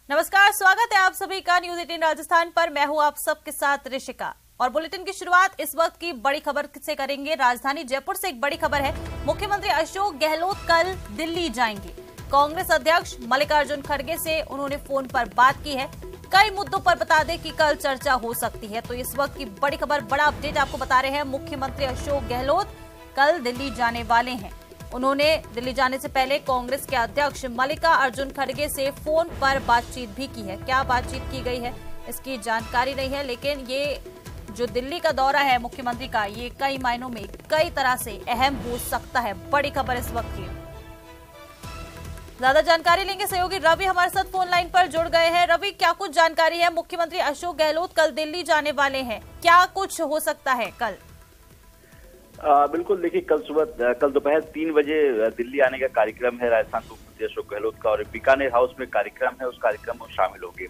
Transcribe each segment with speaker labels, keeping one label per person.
Speaker 1: नमस्कार, स्वागत है आप सभी का न्यूज 18 राजस्थान पर। मैं हूं आप सबके साथ ऋषिका और बुलेटिन की शुरुआत इस वक्त की बड़ी खबर से करेंगे। राजधानी जयपुर से एक बड़ी खबर है। मुख्यमंत्री अशोक गहलोत कल दिल्ली जाएंगे। कांग्रेस अध्यक्ष मल्लिकार्जुन खड़गे से उन्होंने फोन पर बात की है। कई मुद्दों पर बता दें कि कल चर्चा हो सकती है। तो इस वक्त की बड़ी खबर, बड़ा अपडेट आपको बता रहे हैं। मुख्यमंत्री अशोक गहलोत कल दिल्ली जाने वाले हैं। उन्होंने दिल्ली जाने से पहले कांग्रेस के अध्यक्ष मल्लिकार्जुन खड़गे से फोन पर बातचीत भी की है। क्या बातचीत की गई है इसकी जानकारी नहीं है, लेकिन ये जो दिल्ली का दौरा है मुख्यमंत्री का, ये कई मायनों में कई तरह से अहम हो सकता है। बड़ी खबर इस वक्त की। ज्यादा जानकारी लेंगे, सहयोगी रवि हमारे साथ फोन लाइन पर जुड़ गए हैं। रवि, क्या कुछ जानकारी है? मुख्यमंत्री अशोक गहलोत कल दिल्ली जाने वाले हैं, क्या कुछ हो सकता है कल?
Speaker 2: बिल्कुल, देखिए कल दोपहर 3 बजे दिल्ली आने का कार्यक्रम है राजस्थान मुख्यमंत्री अशोक गहलोत का, और बीकानेर हाउस में कार्यक्रम है, उस कार्यक्रम में शामिल होंगे।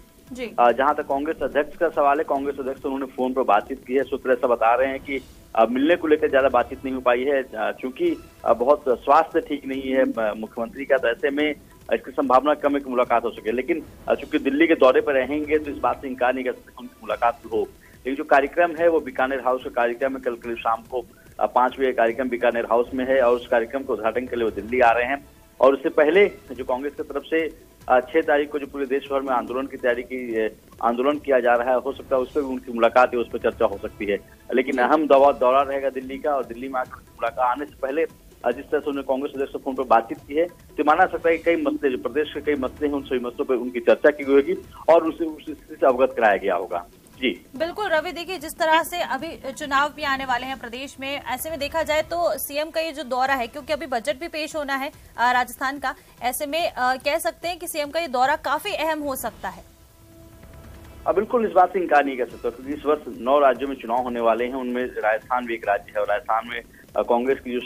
Speaker 2: जहां तक कांग्रेस अध्यक्ष का सवाल है, कांग्रेस अध्यक्ष से उन्होंने फोन पर बातचीत की है। सूत्र ऐसा बता रहे हैं कि मिलने को लेकर ज्यादा बातचीत नहीं हो पाई है, चूंकि बहुत स्वास्थ्य ठीक नहीं है मुख्यमंत्री का, तो ऐसे में इसकी संभावना कम है कि मुलाकात हो सके। लेकिन चूंकि दिल्ली के दौरे पर रहेंगे तो इस बात से इंकार नहीं कर सकते उनकी मुलाकात हो। लेकिन जो कार्यक्रम है वो बीकानेर हाउस का कार्यक्रम है। कल करीब शाम को 5 बजे कार्यक्रम बीकानेर हाउस में है, और उस कार्यक्रम के उद्घाटन के लिए वो दिल्ली आ रहे हैं। और उससे पहले जो कांग्रेस की तरफ से 6 तारीख को जो पूरे देश भर में आंदोलन किया जा रहा है, हो सकता है उस पर भी उनकी मुलाकात है, उस पर चर्चा हो सकती है। लेकिन अहम दौरा रहेगा दिल्ली का, और दिल्ली में आकर मुलाकात आने से पहले जिस तरह से उन्होंने कांग्रेस अध्यक्ष से फोन पर बातचीत की है, तो माना सकता है कि कई मसले, जो प्रदेश के कई मसले हैं, उन सभी मसलों पर उनकी चर्चा की गई होगी और उस स्थिति से अवगत कराया गया होगा। जी
Speaker 1: बिल्कुल रवि, देखिए जिस तरह से अभी चुनाव भी आने वाले हैं प्रदेश में, ऐसे में देखा जाए तो सीएम का ये जो दौरा है, क्योंकि अभी बजट भी पेश होना है राजस्थान का, ऐसे में कह सकते हैं कि सीएम का ये दौरा काफी अहम हो सकता है।
Speaker 2: बिल्कुल, इस बात से इंकार नहीं कर सकता, क्योंकि इस वर्ष 9 राज्यों में चुनाव होने वाले हैं, उनमें राजस्थान भी एक राज्य है। और राजस्थान में कांग्रेस की जो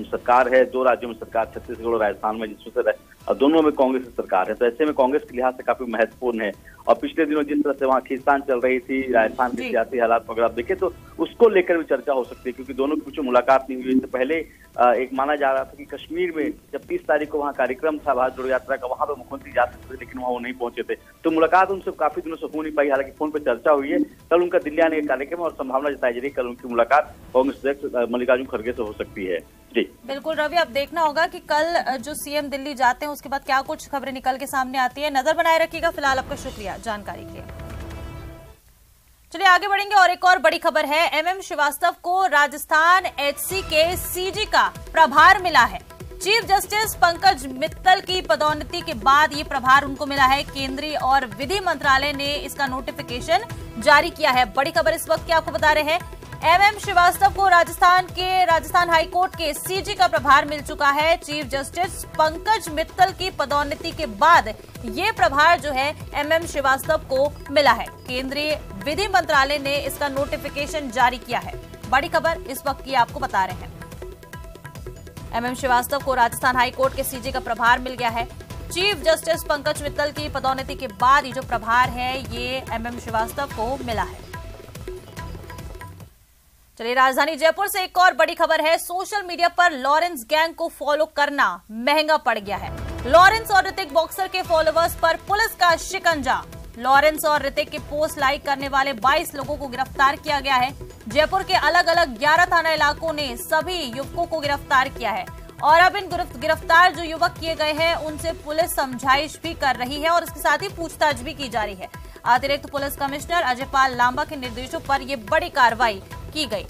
Speaker 2: सरकार है, 2 राज्यों में सरकार, छत्तीसगढ़ और राजस्थान में, जिसमें से दोनों में कांग्रेस की सरकार है। तो ऐसे में कांग्रेस के लिहाज से काफी महत्वपूर्ण है। और पिछले दिनों जिस तरह से वहाँ खींचतान चल रही थी राजस्थान के सियासी हालात वगैरह आप देखें, तो उसको लेकर भी चर्चा हो सकती है, क्योंकि दोनों की कुछ मुलाकात नहीं हुई। इससे पहले एक माना जा रहा था कि कश्मीर में जब 30 तारीख को वहाँ कार्यक्रम था भारत जोड़ो यात्रा का, वहाँ पर मुख्यमंत्री जा सकते थे, लेकिन वहाँ वो नहीं पहुंचे थे, तो मुलाकात उनसे काफी दिनों से हो नहीं पाई। हालांकि फोन पर चर्चा हुई है। कल उनका दिल्ली आने का कार्यक्रम, और संभावना जताई जा रही है कल उनकी मुलाकात कांग्रेस अध्यक्ष मल्लिकार्जुन खड़गे से हो सकती है। जी
Speaker 1: बिल्कुल रवि, अब देखना होगा कि कल जो सीएम दिल्ली जाते हैं उसके बाद क्या कुछ खबरें निकल के सामने आती है। नजर बनाए रखिएगा। फिलहाल आपका शुक्रिया जानकारी के लिए। चलिए आगे बढ़ेंगे और एक और बड़ी खबर है। एमएम श्रीवास्तव को राजस्थान एचसी के सीजी का प्रभार मिला है। चीफ जस्टिस पंकज मित्तल की पदोन्नति के बाद ये प्रभार उनको मिला है। केंद्रीय और विधि मंत्रालय ने इसका नोटिफिकेशन जारी किया है। बड़ी खबर इस वक्त की आपको बता रहे हैं। एमएम श्रीवास्तव को राजस्थान हाईकोर्ट के सीजी का प्रभार मिल चुका है। चीफ जस्टिस पंकज मित्तल की पदोन्नति के बाद ये प्रभार जो है एमएम श्रीवास्तव को मिला है। केंद्रीय विधि मंत्रालय ने इसका नोटिफिकेशन जारी किया है। बड़ी खबर इस वक्त की आपको बता रहे हैं। एमएम श्रीवास्तव को राजस्थान हाईकोर्ट के सीजी का प्रभार मिल गया है। चीफ जस्टिस पंकज मित्तल की पदोन्नति के बाद ये जो प्रभार है ये एमएम श्रीवास्तव को मिला है। चलिए राजधानी जयपुर से एक और बड़ी खबर है। सोशल मीडिया पर लॉरेंस गैंग को फॉलो करना महंगा पड़ गया है। लॉरेंस और ऋतिक बॉक्सर के फॉलोवर्स पर पुलिस का शिकंजा। लॉरेंस और ऋतिक के पोस्ट लाइक करने वाले 22 लोगों को गिरफ्तार किया गया है। जयपुर के अलग अलग 11 थाना इलाकों ने सभी युवकों को गिरफ्तार किया है, और अब इन गिरफ्तार जो युवक किए गए हैं उनसे पुलिस समझाइश भी कर रही है और इसके साथ ही पूछताछ भी की जा रही है। अतिरिक्त पुलिस कमिश्नर अजयपाल लांबा के निर्देशों पर यह बड़ी कार्रवाई की गई।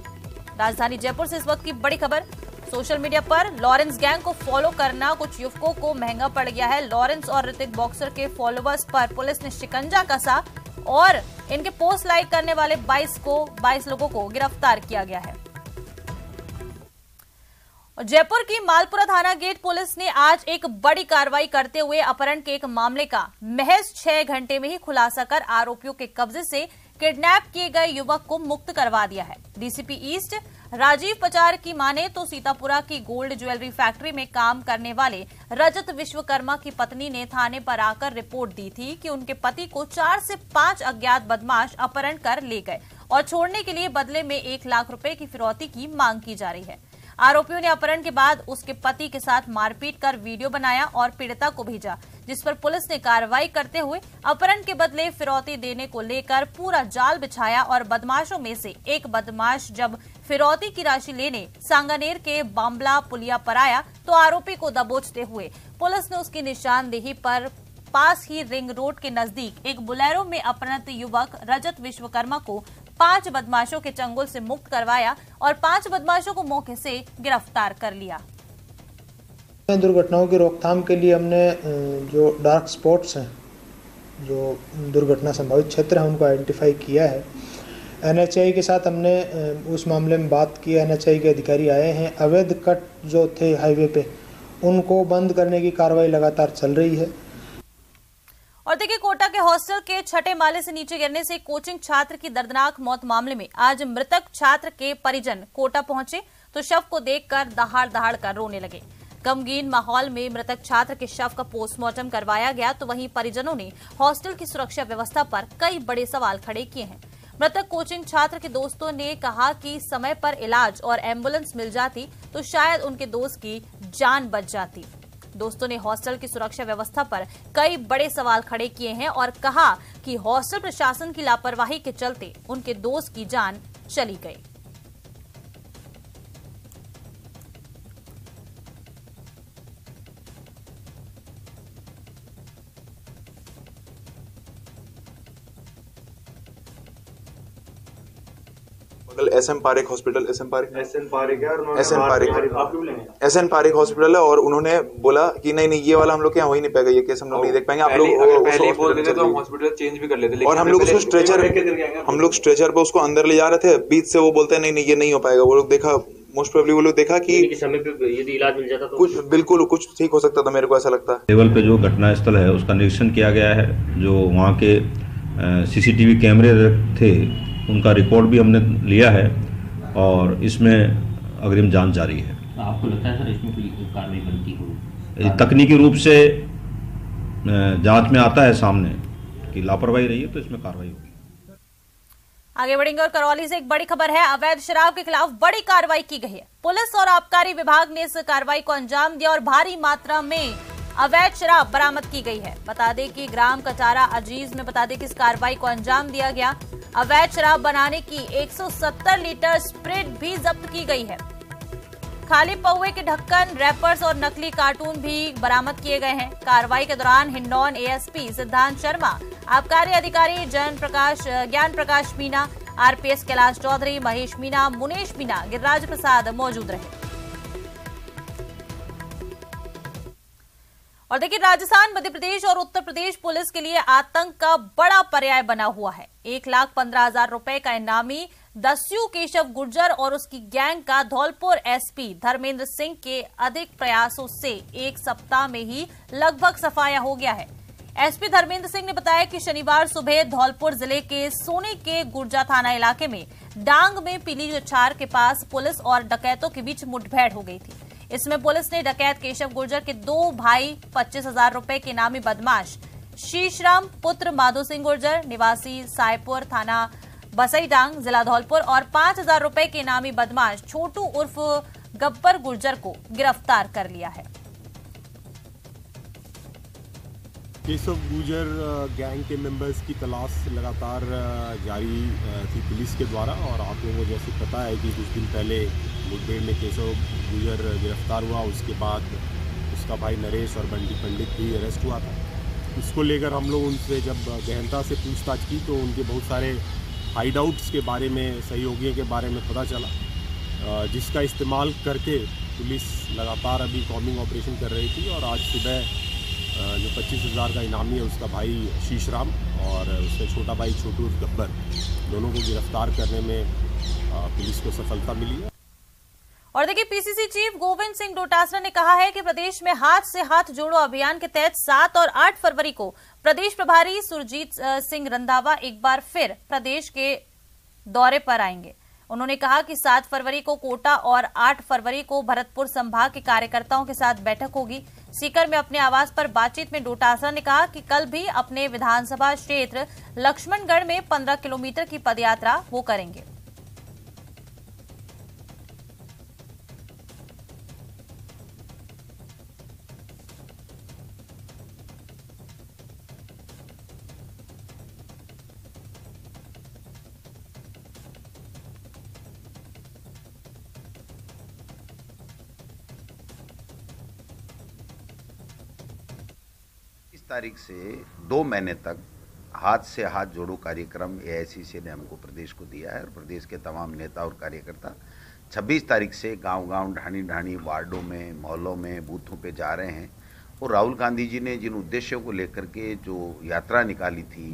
Speaker 1: राजधानी जयपुर से इस वक्त की बड़ी खबर। सोशल मीडिया पर लॉरेंस गैंग को फॉलो करना कुछ युवकों को महंगा पड़ गया है। लॉरेंस और ऋतिक बॉक्सर के फॉलोवर्स पर पुलिस ने शिकंजा कसा और इनके पोस्ट लाइक करने वाले 22 लोगों को गिरफ्तार किया गया है। जयपुर की मालपुरा थाना गेट पुलिस ने आज एक बड़ी कार्रवाई करते हुए अपहरण के एक मामले का महज 6 घंटे में ही खुलासा कर आरोपियों के कब्जे से किडनैप किए गए युवक को मुक्त करवा दिया है। डीसीपी ईस्ट राजीव पचार की माने तो सीतापुरा की गोल्ड ज्वेलरी फैक्ट्री में काम करने वाले रजत विश्वकर्मा की पत्नी ने थाने पर आकर रिपोर्ट दी थी कि उनके पति को 4 से 5 अज्ञात बदमाश अपहरण कर ले गए और छोड़ने के लिए बदले में 1 लाख रुपए की फिरौती की मांग की जा रही है। आरोपियों ने अपहरण के बाद उसके पति के साथ मारपीट कर वीडियो बनाया और पीड़िता को भेजा, जिस पर पुलिस ने कार्रवाई करते हुए अपहरण के बदले फिरौती देने को लेकर पूरा जाल बिछाया और बदमाशों में से एक बदमाश जब फिरौती की राशि लेने सांगानेर के बांबला पुलिया पर आया तो आरोपी को दबोचते हुए पुलिस ने उसकी निशानदेही पर पास ही रिंग रोड के नजदीक एक बुलेरो में अपहृत युवक रजत विश्वकर्मा को 5 बदमाशों के चंगुल से मुक्त करवाया और 5 बदमाशों को मौके से गिरफ्तार कर लिया।
Speaker 3: दुर्घटनाओं की रोकथाम के लिए हमने जो डार्क स्पॉट्स हैं, जो दुर्घटना संभावित क्षेत्र हैं, उनको आइडेंटिफाई किया है। एनएचआई के साथ हमने उस मामले में बात की। एनएचआई के अधिकारी आए हैं। अवैध कट जो थे हाईवे पे, उनको बंद करने की कार्रवाई लगातार चल रही है।
Speaker 1: और देखिए, कोटा के हॉस्टल के छठे माले से नीचे गिरने से कोचिंग छात्र की दर्दनाक मौत मामले में आज मृतक छात्र के परिजन कोटा पहुंचे तो शव को देखकर दहाड़ दहाड़ कर रोने लगे। गमगीन माहौल में मृतक छात्र के शव का पोस्टमार्टम करवाया गया तो वहीं परिजनों ने हॉस्टल की सुरक्षा व्यवस्था पर कई बड़े सवाल खड़े किए हैं। मृतक कोचिंग छात्र के दोस्तों ने कहा कि समय पर इलाज और एम्बुलेंस मिल जाती तो शायद उनके दोस्त की जान बच जाती। दोस्तों ने हॉस्टल की सुरक्षा व्यवस्था पर कई बड़े सवाल खड़े किए हैं और कहा कि हॉस्टल प्रशासन की लापरवाही के चलते उनके दोस्त की जान चली गई।
Speaker 4: SN Parekh hospital, SN Parekh hospital है और उन्होंने बोला कि नहीं ये वाला हम लोग यहाँ हो ही नहीं पाएगा, ये केस हम लोग नहीं देख पाएंगे। आप लोग पहले ही बोल देते तो हम हॉस्पिटल चेंज भी कर लेते। और हम लोग उसको स्ट्रेचर पे उसको अंदर ले जा रहे थे, बीच से वो बोलते हैं नहीं ये नहीं हो पाएगा। वो लोग देखा, मोस्ट प्रोबेबली वो लोग देखा कि समय पे यदि इलाज मिल जाता तो कुछ बिल्कुल कुछ ठीक हो सकता था। मेरे को ऐसा लगता है।
Speaker 5: लेवल पे जो घटना स्थल है उसका निरीक्षण किया गया है। जो वहाँ के सीसीटीवी कैमरे थे उनका रिकॉर्ड भी हमने लिया है और इसमें अग्रिम जांच जारी है।
Speaker 6: आपको लगता है सर इसमें कोई कार्रवाई बनती होगी?
Speaker 5: तकनीकी रूप से जांच में आता है सामने कि लापरवाही रही है तो इसमें कार्रवाई होगी।
Speaker 1: आगे बढ़ेंगे और करौली से एक बड़ी खबर है। अवैध शराब के खिलाफ बड़ी कार्रवाई की गई है। पुलिस और आबकारी विभाग ने इस कार्रवाई को अंजाम दिया और भारी मात्रा में अवैध शराब बरामद की गई है। बता दें कि ग्राम कचारा अजीज में कि इस कार्रवाई को अंजाम दिया गया। अवैध शराब बनाने की 170 लीटर स्प्रिट भी जब्त की गई है। खाली पौवे के ढक्कन, रैपर्स और नकली कार्टून भी बरामद किए गए हैं। कार्रवाई के दौरान हिंडौन एएसपी सिद्धांत शर्मा, आबकारी अधिकारी ज्ञान प्रकाश मीणा, आरपीएस कैलाश चौधरी, महेश मीणा, मुनेश मीणा, गिरिराज प्रसाद मौजूद रहे। और देखिए, राजस्थान, मध्य प्रदेश और उत्तर प्रदेश पुलिस के लिए आतंक का बड़ा पर्याय बना हुआ है। 1,15,000 रुपए का इनामी दस्यु केशव गुर्जर और उसकी गैंग का धौलपुर एसपी धर्मेंद्र सिंह के अधिक प्रयासों से एक सप्ताह में ही लगभग सफाया हो गया है। एसपी धर्मेंद्र सिंह ने बताया कि शनिवार सुबह धौलपुर जिले के सोने के गुर्जा थाना इलाके में डांग में पीली छार के पास पुलिस और डकैतों के बीच मुठभेड़ हो गई थी। इसमें पुलिस ने डकैत केशव गुर्जर के 2 भाई 25,000 रुपए के इनामी बदमाश शीशराम पुत्र माधो सिंह गुर्जर निवासी सायपुर थाना बसईडांग जिला धौलपुर और 5,000 रुपए के इनामी बदमाश छोटू उर्फ गब्बर गुर्जर को गिरफ्तार कर लिया है।
Speaker 7: केशव गुर्जर गैंग के मेंबर्स की तलाश लगातार जारी थी पुलिस के द्वारा और आप लोगों को जैसे पता है कि कुछ दिन पहले मुठभेड़ में केशव गुर्जर गिरफ्तार हुआ। उसके बाद उसका भाई नरेश और बंटी पंडित भी अरेस्ट हुआ था। इसको लेकर हम लोग उनसे जब गहनता से पूछताछ की तो उनके बहुत सारे हाइडआउट्स के बारे में, सहयोगियों के बारे में पता चला, जिसका इस्तेमाल करके पुलिस लगातार अभी कॉम्बिंग ऑपरेशन कर रही थी। और आज सुबह जो 25,000 का इनामी है उसका भाई शीशराम और उसका छोटा भाई छोटू गब्बर, दोनों को गिरफ्तार करने में पुलिस को सफलता मिली है।
Speaker 1: और देखिए, पीसीसी चीफ गोविंद सिंह डोटासरा ने कहा है कि प्रदेश में हाथ से हाथ जोड़ो अभियान के तहत 7 और 8 फरवरी को प्रदेश प्रभारी सुरजीत सिंह रंधावा एक बार फिर प्रदेश के दौरे पर आएंगे। उन्होंने कहा कि 7 फरवरी को कोटा और 8 फरवरी को भरतपुर संभाग के कार्यकर्ताओं के साथ बैठक होगी। सीकर में अपने आवास पर बातचीत में डोटासरा ने कहा कि कल भी अपने विधानसभा क्षेत्र लक्ष्मणगढ़ में 15 किलोमीटर की पदयात्रा वो करेंगे।
Speaker 8: तारीख से 2 महीने तक हाथ से हाथ जोड़ो कार्यक्रम एआईसीसी ने हमको प्रदेश को दिया है और प्रदेश के तमाम नेता और कार्यकर्ता 26 तारीख से गांव-गांव, ढाणी-ढाणी, वार्डों में, मोहल्लों में, बूथों पे जा रहे हैं। और राहुल गांधी जी ने जिन उद्देश्यों को लेकर के जो यात्रा निकाली थी,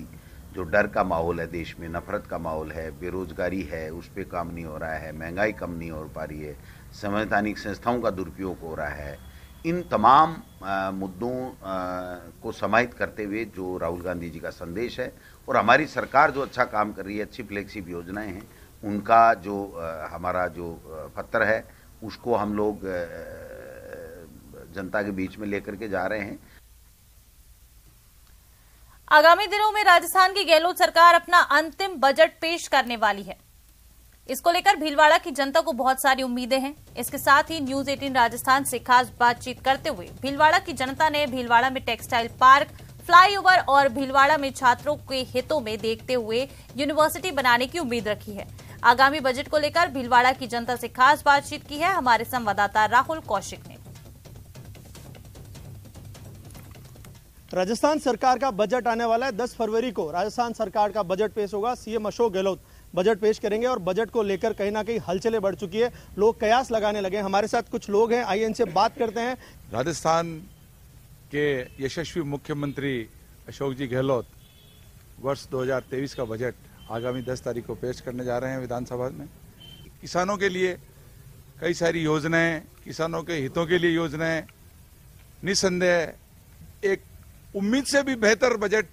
Speaker 8: जो डर का माहौल है देश में, नफरत का माहौल है, बेरोजगारी है, उस पर काम नहीं हो रहा है, महंगाई कम नहीं हो पा रही है, संवैधानिक संस्थाओं का दुरुपयोग हो रहा है, इन तमाम मुद्दों को समाहित करते हुए जो राहुल गांधी जी का संदेश है और हमारी सरकार जो अच्छा काम कर रही है, अच्छी फ्लैगशिप योजनाएं हैं, उनका जो हमारा जो पत्र है उसको हम लोग जनता के बीच में लेकर के जा रहे हैं।
Speaker 1: आगामी दिनों में राजस्थान की गहलोत सरकार अपना अंतिम बजट पेश करने वाली है। इसको लेकर भीलवाड़ा की जनता को बहुत सारी उम्मीदें हैं। इसके साथ ही न्यूज 18 राजस्थान से खास बातचीत करते हुए भीलवाड़ा की जनता ने भीलवाड़ा में टेक्सटाइल पार्क, फ्लाईओवर और भीलवाड़ा में छात्रों के हितों में देखते हुए यूनिवर्सिटी बनाने की उम्मीद रखी है। आगामी बजट को लेकर भीलवाड़ा की जनता से खास बातचीत की है हमारे संवाददाता राहुल कौशिक ने।
Speaker 9: राजस्थान सरकार का बजट आने वाला है। 10 फरवरी को राजस्थान सरकार का बजट पेश होगा। सीएम अशोक गहलोत बजट पेश करेंगे और बजट को लेकर कहीं ना कहीं हलचलें बढ़ चुकी है, लोग कयास लगाने लगे। हमारे साथ कुछ लोग हैं, आइए इनसे बात करते हैं।
Speaker 10: राजस्थान के यशस्वी मुख्यमंत्री अशोक जी गहलोत वर्ष 2023 का बजट आगामी 10 तारीख को पेश करने जा रहे हैं विधानसभा में। किसानों के लिए कई सारी योजनाएं, किसानों के हितों के लिए योजनाएं, निस्संदेह एक उम्मीद से भी बेहतर बजट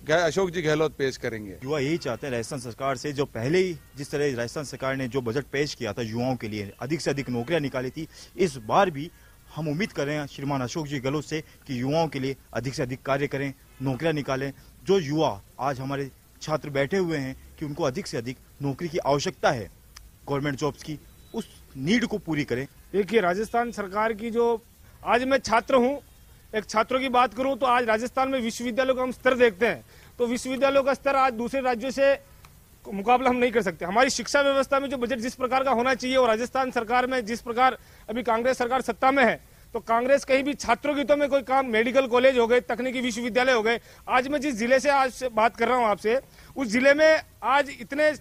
Speaker 10: अशोक जी गहलोत पेश करेंगे।
Speaker 11: युवा यही चाहते हैं राजस्थान सरकार से, जो पहले ही जिस तरह राजस्थान सरकार ने जो बजट पेश किया था युवाओं के लिए, अधिक से अधिक नौकरियां निकाली थी, इस बार भी हम उम्मीद कर रहे हैं श्रीमान अशोक जी गहलोत से कि युवाओं के लिए अधिक से अधिक कार्य करें, नौकरियां निकालें। जो युवा आज हमारे छात्र बैठे हुए हैं कि उनको अधिक से अधिक नौकरी की आवश्यकता है, गवर्नमेंट जॉब्स की, उस नीड को पूरी करें।
Speaker 12: देखिए, राजस्थान सरकार की जो, आज मैं छात्र हूँ, एक छात्रों की बात करूं तो आज राजस्थान में विश्वविद्यालयों का हम स्तर देखते हैं तो विश्वविद्यालयों का स्तर आज दूसरे राज्यों से मुकाबला हम नहीं कर सकते। हमारी शिक्षा व्यवस्था में जो बजट जिस प्रकार का होना चाहिए और राजस्थान सरकार में जिस प्रकार अभी कांग्रेस सरकार सत्ता में है, तो कांग्रेस कहीं भी छात्रों के हितों में कोई काम, मेडिकल कॉलेज हो गए, तकनीकी विश्वविद्यालय हो गए। आज मैं जिस जिले से आज बात कर रहा हूं आपसे, उस जिले में आज इतने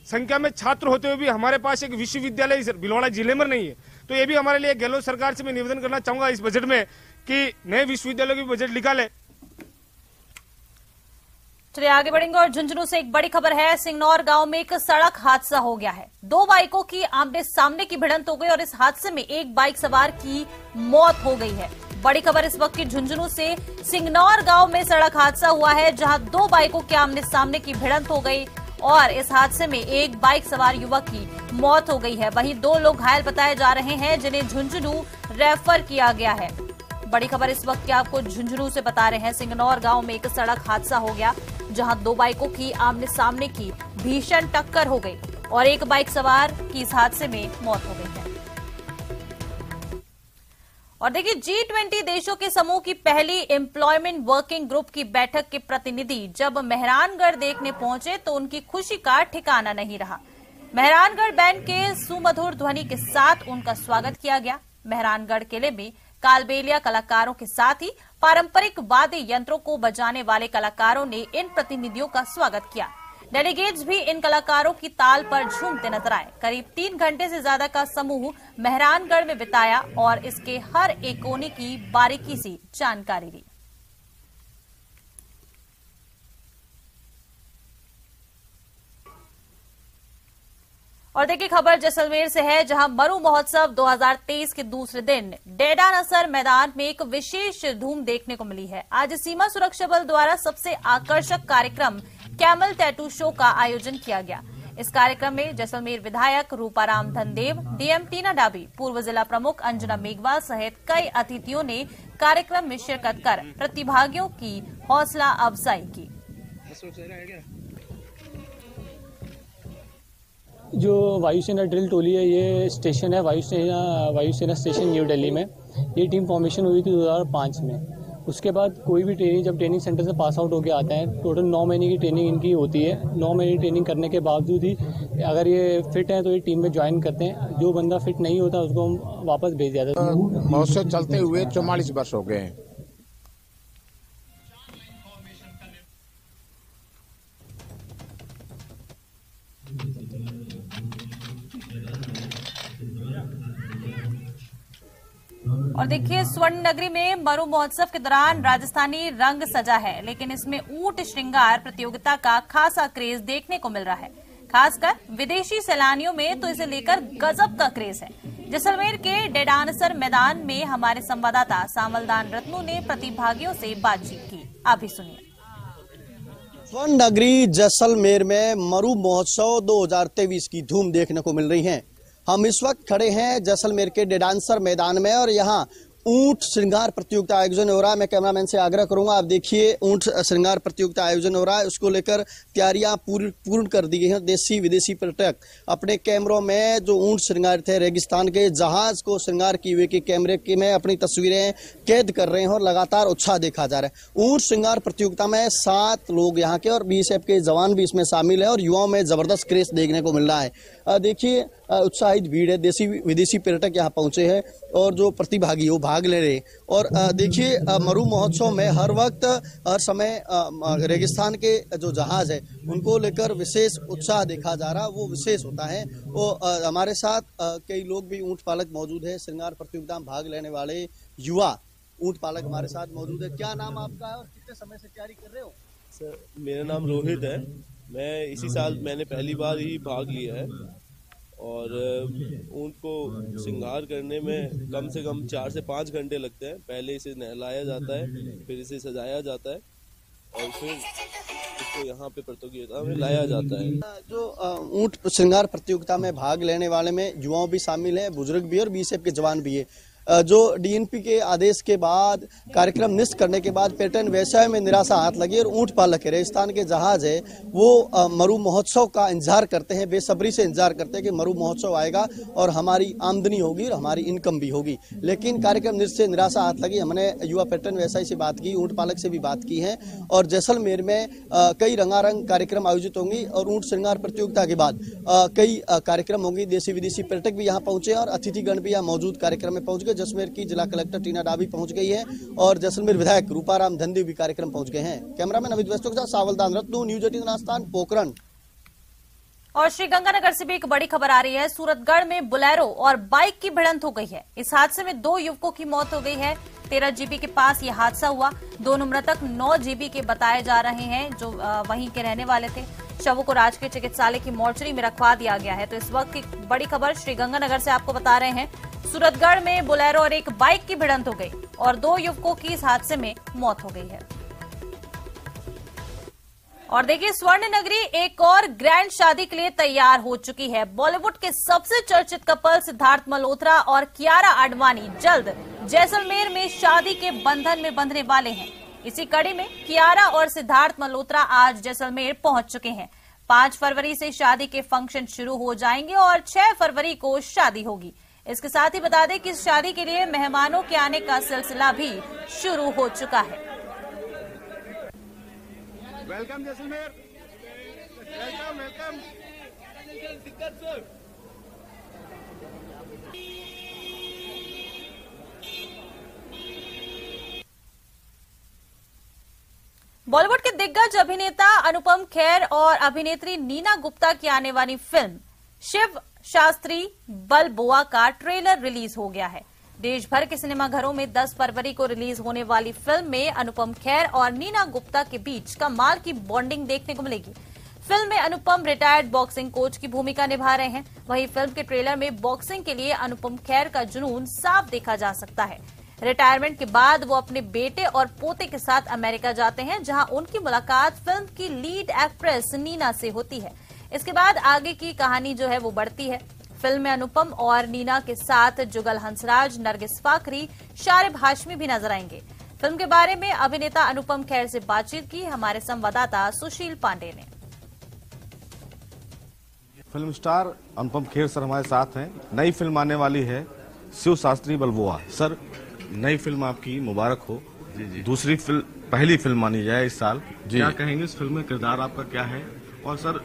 Speaker 12: संख्या में छात्र होते हुए भी हमारे पास एक विश्वविद्यालय भीलवाड़ा जिले में नहीं है। तो ये भी हमारे लिए गहलोत सरकार से मैं निवेदन करना चाहूंगा इस बजट में कि नए विश्वविद्यालयों की बजट निकाले।
Speaker 1: चलिए आगे बढ़ेंगे और झुंझुनू से एक बड़ी खबर है। सिंगनौर गांव में एक सड़क हादसा हो गया है। 2 बाइकों की आमने सामने की भिड़ंत हो गई और इस हादसे में एक बाइक सवार की मौत हो गई है। बड़ी खबर इस वक्त की झुंझुनू से। सिंगनौर गांव में सड़क हादसा हुआ है जहां 2 बाइकों के आमने सामने की भिड़ंत हो गई और इस हादसे में एक बाइक सवार युवक की मौत हो गई है। वहीं 2 लोग घायल बताए जा रहे हैं जिन्हें झुंझुनू रेफर किया गया है। बड़ी खबर इस वक्त की आपको झुंझुनू से बता रहे हैं। सिंगनौर गांव में एक सड़क हादसा हो गया जहां 2 बाइकों की आमने सामने की भीषण टक्कर हो गई और एक बाइक सवार की इस हादसे में मौत हो गई है। और देखिए, G20 देशों के समूह की पहली एम्प्लॉयमेंट वर्किंग ग्रुप की बैठक के प्रतिनिधि जब मेहरानगढ़ देखने पहुंचे तो उनकी खुशी का ठिकाना नहीं रहा। मेहरानगढ़ बैंड के सुमधुर ध्वनि के साथ उनका स्वागत किया गया। मेहरानगढ़ किले में कालबेलिया कलाकारों के साथ ही पारंपरिक वाद्य यंत्रों को बजाने वाले कलाकारों ने इन प्रतिनिधियों का स्वागत किया। डेलीगेट्स भी इन कलाकारों की ताल पर झूमते नजर आए। करीब 3 घंटे से ज्यादा का समूह मेहरानगढ़ में बिताया और इसके हर एक कोने की बारीकी से जानकारी ली। और देखिए, खबर जैसलमेर से है जहां मरु महोत्सव 2023 के दूसरे दिन डेडा नसर मैदान में एक विशेष धूम देखने को मिली है। आज सीमा सुरक्षा बल द्वारा सबसे आकर्षक कार्यक्रम कैमल टैटू शो का आयोजन किया गया। इस कार्यक्रम में जैसलमेर विधायक रूपाराम धनदेव, डीएम टीना डाबी, पूर्व जिला प्रमुख अंजना मेघवाल सहित कई अतिथियों ने कार्यक्रम में शिरकत कर प्रतिभागियों की हौसला अफजाई की।
Speaker 13: जो वायुसेना ड्रिल टोली है, ये स्टेशन है वायुसेना स्टेशन न्यू दिल्ली में। ये टीम फॉर्मेशन हुई थी 2005 में। उसके बाद कोई भी ट्रेनिंग जब ट्रेनिंग सेंटर से पास आउट होकर आते हैं, टोटल 9 महीने की ट्रेनिंग इनकी होती है। 9 महीने की ट्रेनिंग करने के बावजूद ही अगर ये फिट है तो ये टीम में ज्वाइन करते हैं। जो बंदा फिट नहीं होता उसको हम वापस भेज दिया जाता है।
Speaker 14: महोत्सव चलते हुए 44 वर्ष हो गए हैं।
Speaker 1: और देखिए, स्वर्ण नगरी में मरु महोत्सव के दौरान राजस्थानी रंग सजा है, लेकिन इसमें ऊंट श्रृंगार प्रतियोगिता का खासा क्रेज देखने को मिल रहा है। खासकर विदेशी सैलानियों में तो इसे लेकर गजब का क्रेज है। जैसलमेर के डेडानसर मैदान में हमारे संवाददाता सामलदान रत्नू ने प्रतिभागियों से बातचीत की। आप भी सुनिए।
Speaker 14: स्वर्ण नगरी जैसलमेर में मरु महोत्सव 2023 की धूम देखने को मिल रही है। हम इस वक्त खड़े हैं जैसलमेर के डेडानसर मैदान में और यहाँ ऊंट श्रृंगार प्रतियोगिता आयोजन हो रहा है। मैं कैमरामैन से आग्रह करूंगा, आप देखिए ऊंट श्रृंगार प्रतियोगिता आयोजन हो रहा है, उसको लेकर तैयारियां पूर्ण कर दी गई हैं। देशी विदेशी पर्यटक अपने कैमरों में जो ऊंट श्रृंगार थे, रेगिस्तान के जहाज को श्रृंगार किए हुए के कैमरे में अपनी तस्वीरें कैद कर रहे हैं और लगातार उत्साह देखा जा रहा है। ऊंट श्रृंगार प्रतियोगिता में 7 लोग यहाँ के और BSF के जवान भी इसमें शामिल है और युवाओं में जबरदस्त क्रेज देखने को मिल रहा है। देखिए उत्साहित भीड़ है, देशी विदेशी पर्यटक यहाँ पहुंचे हैं और जो प्रतिभागी वो भाग ले रहे हैं। और देखिए मरु महोत्सव में हर वक्त हर समय रेगिस्तान के जो जहाज है उनको लेकर विशेष उत्साह देखा जा रहा, वो विशेष होता है। वो हमारे साथ कई लोग भी ऊंट पालक मौजूद है, श्रृंगार प्रतियोगिता में भाग लेने वाले युवा ऊंट पालक हमारे साथ मौजूद है। क्या नाम आपका है और कितने समय से तैयारी कर रहे हो?
Speaker 15: सर मेरा नाम रोहित है, मैं इसी साल मैंने पहली बार ही भाग लिया है और ऊंट को श्रृंगार करने में कम से कम 4 से 5 घंटे लगते हैं। पहले इसे नहलाया जाता है, फिर इसे सजाया जाता है और फिर इसको यहाँ पे प्रतियोगिता में लाया जाता है।
Speaker 14: जो ऊंट श्रृंगार प्रतियोगिता में भाग लेने वाले में युवाओं भी शामिल हैं, बुजुर्ग भी और BSF के जवान भी है। जो DNP के आदेश के बाद कार्यक्रम निष्ठ करने के बाद पर्यटन व्यवसाय में निराशा हाथ लगी और ऊंट पालक रेगिस्तान के जहाज है वो मरु महोत्सव का इंतजार करते हैं, बेसब्री से इंतजार करते हैं कि मरु महोत्सव आएगा और हमारी आमदनी होगी और हमारी इनकम भी होगी। लेकिन कार्यक्रम निष्ठ से निराशा हाथ लगी। हमने युवा पर्यटन व्यवसायी से बात की, ऊंट पालक से भी बात की है और जैसलमेर में कई रंगारंग कार्यक्रम आयोजित होंगी और ऊंट श्रृंगार प्रतियोगिता के बाद कई कार्यक्रम होंगी। देशी विदेशी पर्यटक भी यहाँ पहुंचे और अतिथिगण भी यहाँ मौजूद कार्यक्रम में पहुंच गए। जैसलमेर की जिला कलेक्टर टीना डाबी पहुंच गई है और जैसलमेर विधायक रूपाराम धंधे भी कार्यक्रम पहुंच गए हैं। कैमरामैन अमित वैष्णव के साथ सावलदान रत्नू, न्यूज 18 राजस्थान, पोखरण।
Speaker 1: और श्रीगंगानगर से भी एक बड़ी खबर आ रही है। सूरतगढ़ में बोलेरो और बाइक की भिड़ंत हो गई है। इस हादसे में 2 युवकों की मौत हो गई है। 13 GB के पास यह हादसा हुआ। दोनों मृतक 9 GB के बताए जा रहे हैं, जो वहीं के रहने वाले थे। शवों को राजकीय चिकित्सालय की मोर्चरी में रखवा दिया गया है। तो इस वक्त की बड़ी खबर श्रीगंगानगर से आपको बता रहे हैं। सूरतगढ़ में बोलेरो और एक बाइक की भिड़ंत हो गई और 2 युवकों की इस हादसे में मौत हो गई है। और देखिए, स्वर्ण नगरी एक और ग्रैंड शादी के लिए तैयार हो चुकी है। बॉलीवुड के सबसे चर्चित कपल सिद्धार्थ मल्होत्रा और कियारा आडवाणी जल्द जैसलमेर में शादी के बंधन में बंधने वाले हैं। इसी कड़ी में कियारा और सिद्धार्थ मल्होत्रा आज जैसलमेर पहुंच चुके हैं। 5 फरवरी से शादी के फंक्शन शुरू हो जाएंगे और 6 फरवरी को शादी होगी। इसके साथ ही बता दें कि इस शादी के लिए मेहमानों के आने का सिलसिला भी शुरू हो चुका है।
Speaker 12: Welcome Jaisalmer, welcome welcome.
Speaker 1: Bollywood के दिग्गज अभिनेता अनुपम खेर और अभिनेत्री नीना गुप्ता की आने वाली फिल्म शिव शास्त्री बलबोआ का ट्रेलर रिलीज हो गया है। देश भर के सिनेमाघरों में 10 फरवरी को रिलीज होने वाली फिल्म में अनुपम खेर और नीना गुप्ता के बीच कमाल की बॉन्डिंग देखने को मिलेगी। फिल्म में अनुपम रिटायर्ड बॉक्सिंग कोच की भूमिका निभा रहे हैं। वहीं फिल्म के ट्रेलर में बॉक्सिंग के लिए अनुपम खेर का जुनून साफ देखा जा सकता है। रिटायरमेंट के बाद वो अपने बेटे और पोते के साथ अमेरिका जाते हैं, जहां उनकी मुलाकात फिल्म की लीड एक्ट्रेस नीना से होती है। इसके बाद आगे की कहानी जो है वो बढ़ती है। फिल्म में अनुपम और नीना के साथ जुगल हंसराज, नरगिस फाकरी, शारिब हाशमी भी नजर आएंगे। फिल्म के बारे में अभिनेता अनुपम खेर से बातचीत की हमारे संवाददाता सुशील पांडे ने।
Speaker 16: Film star Anupam Kher sir हमारे साथ हैं। नई फिल्म आने वाली है शिव शास्त्री बलबोआ। सर नई फिल्म आपकी मुबारक हो। जी। दूसरी फिल्म, पहली फिल्म मानी जाए इस साल। क्या कहेंगे इस फिल्म में, किरदार आपका क्या है? और सर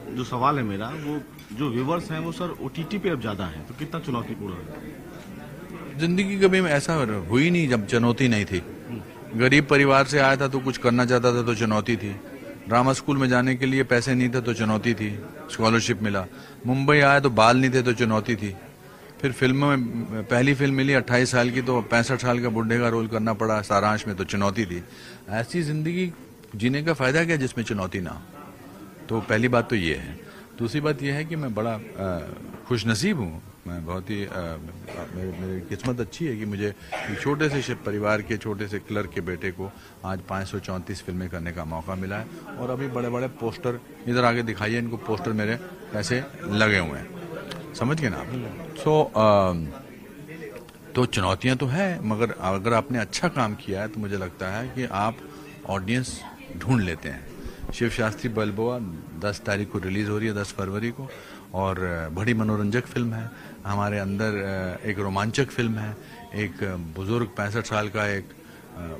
Speaker 16: जो सवाल है मेरा, वो जो व्यूवर्स हैं वो सर OTT पे अब ज्यादा है, तो कितना चुनौतीपूर्ण है?
Speaker 10: जिंदगी कभी में ऐसा हुई नहीं जब चुनौती नहीं थी। गरीब परिवार से आया था तो कुछ करना चाहता था तो चुनौती थी। ड्रामा स्कूल में जाने के लिए पैसे नहीं थे तो चुनौती थी, स्कॉलरशिप मिला। मुंबई आया तो बाल नहीं थे तो चुनौती थी। फिर फिल्म में पहली फिल्म मिली 28 साल की तो 65 साल का बुढ़े का रोल करना पड़ा सारांश में, तो चुनौती थी। ऐसी जिंदगी जीने का फायदा क्या जिसमें चुनौती ना हो। तो पहली बात तो ये है। दूसरी बात यह है कि मैं बड़ा खुशनसीब हूँ, मैं बहुत ही मेरी किस्मत अच्छी है कि मुझे एक छोटे से परिवार के छोटे से क्लर्क के बेटे को आज 534 फिल्में करने का मौका मिला है। और अभी बड़े बड़े पोस्टर इधर आगे दिखाइए, इनको पोस्टर मेरे ऐसे लगे हुए हैं, समझ गए ना आप। तो चुनौतियां तो है, मगर अगर आपने अच्छा काम किया है तो मुझे लगता है कि आप ऑडियंस ढूंढ लेते हैं। शिव शास्त्री बलबोआ 10 तारीख को रिलीज हो रही है, 10 फरवरी को, और बड़ी मनोरंजक फिल्म है। हमारे अंदर एक रोमांचक फिल्म है। एक बुजुर्ग 65 साल का एक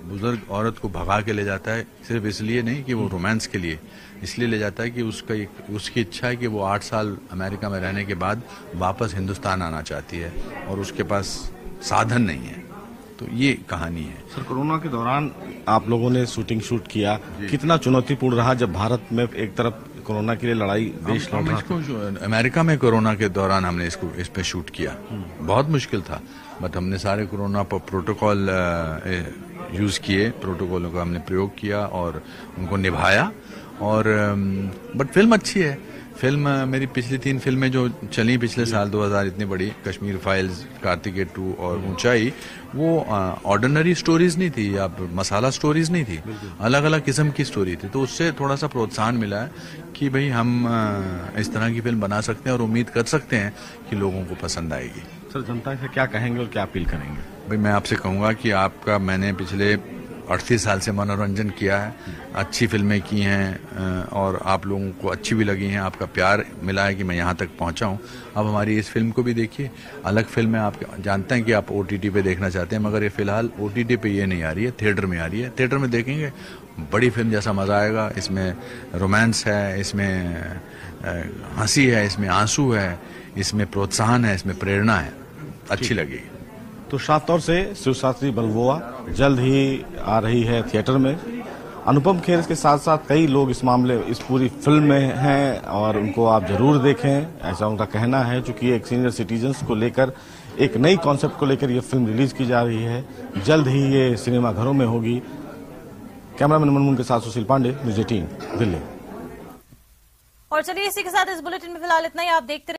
Speaker 10: बुजुर्ग औरत को भगा के ले जाता है, सिर्फ इसलिए नहीं कि वो रोमांस के लिए, इसलिए ले जाता है कि उसकी इच्छा है कि वो 8 साल अमेरिका में रहने के बाद वापस हिंदुस्तान आना चाहती है और उसके पास साधन नहीं है। तो ये कहानी है।
Speaker 16: सर, कोरोना के दौरान आप लोगों ने शूट किया, कितना चुनौतीपूर्ण रहा जब भारत में एक तरफ कोरोना के लिए लड़ाई देश लड़ रहा था?
Speaker 10: अमेरिका में कोरोना के दौरान हमने इस पे शूट किया, बहुत मुश्किल था, बट हमने सारे कोरोना पर प्रोटोकॉल यूज किए, प्रोटोकॉलों का हमने प्रयोग किया और उनको निभाया। और बट फिल्म अच्छी है। फिल्म मेरी पिछली 3 फिल्में जो चली पिछले साल 2000 इतनी बड़ी, कश्मीर फाइल्स, कार्तिकेय 2 और ऊंचाई, वो ऑर्डिनरी स्टोरीज नहीं थी या मसाला स्टोरीज नहीं थी, अलग अलग किस्म की स्टोरी थी। तो उससे थोड़ा सा प्रोत्साहन मिला है कि भाई हम इस तरह की फिल्म बना सकते हैं और उम्मीद कर सकते हैं कि लोगों को पसंद आएगी।
Speaker 16: सर, जनता से क्या कहेंगे और क्या अपील करेंगे?
Speaker 10: भाई मैं आपसे कहूँगा कि आपका, मैंने पिछले 38 साल से मनोरंजन किया है, अच्छी फिल्में की हैं और आप लोगों को अच्छी भी लगी हैं, आपका प्यार मिला है कि मैं यहाँ तक पहुँचा हूँ। अब हमारी इस फिल्म को भी देखिए। अलग फिल्म है, आप जानते हैं कि आप OTT पे देखना चाहते हैं, मगर ये फिलहाल OTT पे ये नहीं आ रही है, थिएटर में आ रही है। थिएटर में देखेंगे, बड़ी फिल्म जैसा मज़ा आएगा। इसमें रोमांस है, इसमें हंसी है, इसमें आंसू है, इसमें प्रोत्साहन है, इसमें प्रेरणा है, अच्छी लगेगी।
Speaker 16: तो साफ तौर से शिव शास्त्री बलबोआ जल्द ही आ रही है थिएटर में। अनुपम खेर के साथ साथ कई लोग इस पूरी फिल्म में हैं और उनको आप जरूर देखें, ऐसा उनका कहना है। चूंकि एक सीनियर सिटीजन्स को लेकर, एक नई कॉन्सेप्ट को लेकर ये फिल्म रिलीज की जा रही है, जल्द ही ये सिनेमा घरों में होगी। कैमरामैन मनमोहन के साथ सुशील पांडे, न्यूज़ 18 दिल्ली।
Speaker 1: और चलिए इसी के साथ इस बुलेटिन में फिलहाल इतना ही। आप देखते